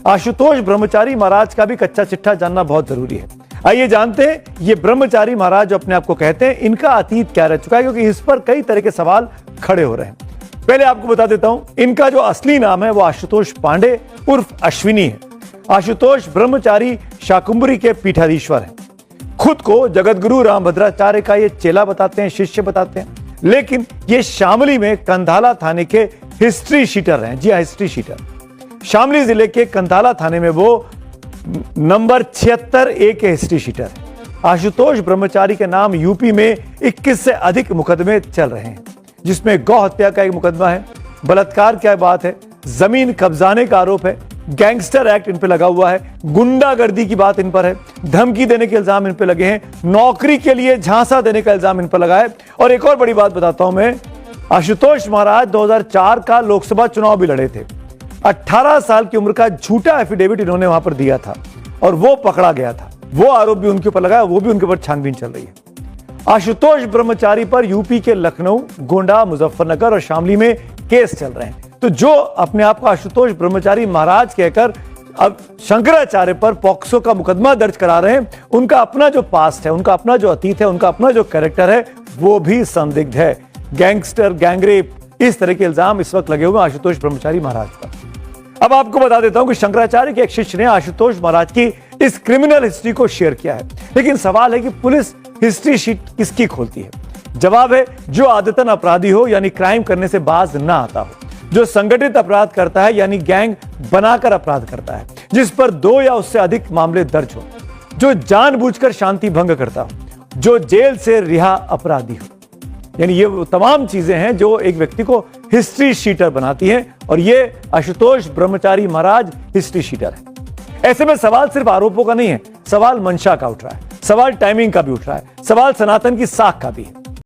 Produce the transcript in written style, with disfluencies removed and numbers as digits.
आशुतोष ब्रह्मचारी महाराज का भी कच्चा चिट्ठा जानना बहुत जरूरी है। आइए जानते हैं ये ब्रह्मचारी महाराज जो अपने आप को कहते हैं, इनका अतीत क्या रह चुका है, क्योंकि इस पर कई तरह के सवाल खड़े हो रहे हैं। पहले आपको बता देता हूं, इनका जो असली नाम है वो आशुतोष पांडे उर्फ अश्विनी है। आशुतोष ब्रह्मचारी शाकुंभरी के पीठाधीश्वर हैं। खुद को जगतगुरु रामभद्राचार्य का ये चेला बताते हैं, शिष्य बताते हैं, लेकिन ये शामली में कंधाला थाने के हिस्ट्री शीटर हैं। जी हाँ, हिस्ट्री शीटर। शामली जिले के कंधाला थाने में वो नंबर 76A के हिस्ट्री शीटर है। आशुतोष ब्रह्मचारी के नाम यूपी में 21 से अधिक मुकदमे चल रहे हैं, जिसमें गौ हत्या का एक मुकदमा है, बलात्कार की बात है, जमीन कब्जाने का आरोप है, गैंगस्टर एक्ट इन पे लगा हुआ है, गुंडागर्दी की बात इन पर है, धमकी देने के इल्जाम इन पे लगे हैं, नौकरी के लिए झांसा देने का इल्जाम इन पर लगा है। और एक और बड़ी बात बताता हूं मैं, आशुतोष महाराज 2004 का लोकसभा चुनाव भी लड़े थे। 18 साल की उम्र का झूठा एफिडेविट इन्होंने वहां पर दिया था और वो पकड़ा गया था। वो आरोप भी उनके ऊपर लगा, वो भी उनके ऊपर छानबीन चल रही है। आशुतोष ब्रह्मचारी पर यूपी के लखनऊ, गोंडा, मुजफ्फरनगर और शामली में केस चल रहे हैं। तो जो अपने आप को आशुतोष ब्रह्मचारी महाराज कहकर अब शंकराचार्य पर पॉक्सो का मुकदमा दर्ज करा रहे हैं, उनका अपना जो पास्ट है, उनका अपना जो अतीत है, उनका अपना जो कैरेक्टर है, वो भी संदिग्ध है। गैंगस्टर, गैंगरेप, इस तरह के इल्जाम इस वक्त लगे हुए आशुतोष ब्रह्मचारी महाराज पर। अब आपको बता देता हूं कि शंकराचार्य के एक शिष्य ने आशुतोष महाराज की इस क्रिमिनल हिस्ट्री को शेयर किया है, लेकिन सवाल है कि पुलिस हिस्ट्री शीट किसकी खोलती है? जवाब है, जो आदतन अपराधी हो, यानी क्राइम करने से बाज ना आता हो, जो संगठित अपराध करता है, यानी गैंग बनाकर अपराध करता है, जिस पर 2 या उससे अधिक मामले दर्ज हो, जो जानबूझकर शांति भंग करता हो, जो जेल से रिहा अपराधी हो। यानी ये वो तमाम चीजें हैं जो एक व्यक्ति को हिस्ट्री शीटर बनाती हैं, और ये आशुतोष ब्रह्मचारी महाराज हिस्ट्री शीटर है। ऐसे में सवाल सिर्फ आरोपों का नहीं है, सवाल मंशा का उठ रहा है, सवाल टाइमिंग का भी उठ रहा है, सवाल सनातन की साख का भी है।